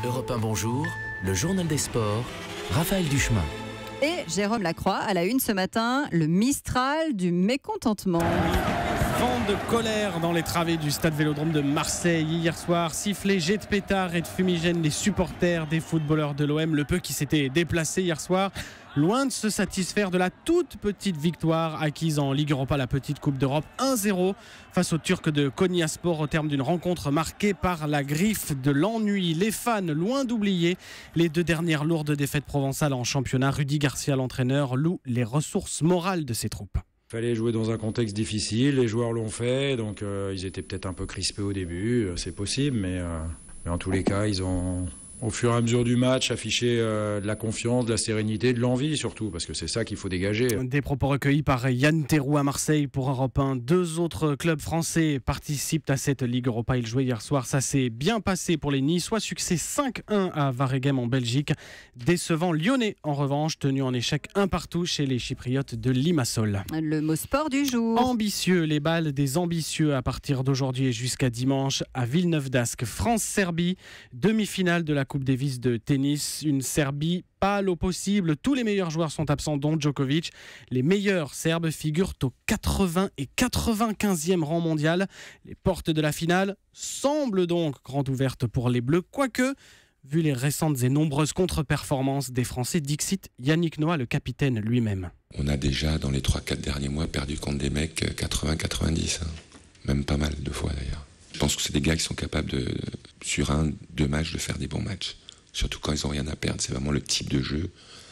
Europe 1, bonjour, le journal des sports, Raphaël Duchemin. Et Jérôme Lacroix à la une ce matin, le Mistral du mécontentement. Vent de colère dans les travées du stade Vélodrome de Marseille hier soir. Sifflets, jets de pétards et de fumigènes, les supporters des footballeurs de l'OM, le peu qui s'étaient déplacés hier soir, loin de se satisfaire de la toute petite victoire acquise en Ligue Europa, la petite Coupe d'Europe 1-0 face aux Turcs de Konyaspor au terme d'une rencontre marquée par la griffe de l'ennui. Les fans, loin d'oublier les 2 dernières lourdes défaites provençales en championnat. Rudy Garcia, l'entraîneur, loue les ressources morales de ses troupes. Il fallait jouer dans un contexte difficile, les joueurs l'ont fait, donc ils étaient peut-être un peu crispés au début, c'est possible, mais en tous les cas, ils ont, au fur et à mesure du match, affiché de la confiance, de la sérénité, de l'envie surtout, parce que c'est ça qu'il faut dégager. Des propos recueillis par Yann Théroux à Marseille pour Europe 1. 2 autres clubs français participent à cette Ligue Europa. Ils jouaient hier soir, ça s'est bien passé pour les Niçois. Succès 5-1 à Waregem en Belgique. Décevant Lyonnais en revanche, tenu en échec 1-1 chez les Chypriotes de Limassol. Le mot sport du jour. Ambitieux, les balles des ambitieux à partir d'aujourd'hui et jusqu'à dimanche à Villeneuve d'Ascq. France-Serbie, demi-finale de la Coupe Davis de tennis. Une Serbie pâle au possible. Tous les meilleurs joueurs sont absents, dont Djokovic. Les meilleurs Serbes figurent au 80 et 95e rang mondial. Les portes de la finale semblent donc grandes ouvertes pour les Bleus, quoique, vu les récentes et nombreuses contre-performances des Français, dixit Yannick Noah, le capitaine lui-même. On a déjà, dans les 3-4 derniers mois, perdu contre des mecs 80-90. Même pas mal, 2 fois d'ailleurs. Je pense que c'est des gars qui sont capables, sur 1-2 matchs, de faire des bons matchs. Surtout quand ils n'ont rien à perdre. C'est vraiment le type de jeu,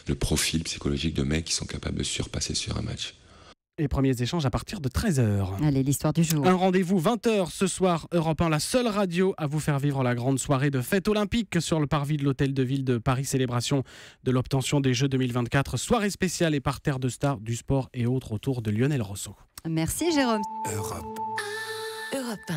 le profil psychologique de mecs qui sont capables de surpasser sur un match. Les premiers échanges à partir de 13h. Allez, l'histoire du jour. Un rendez-vous 20h ce soir, Europe 1, la seule radio à vous faire vivre la grande soirée de fête olympique sur le parvis de l'Hôtel de Ville de Paris, célébration de l'obtention des Jeux 2024, soirée spéciale et parterre de stars du sport et autres autour de Lionel Rousseau. Merci Jérôme. Europe 1.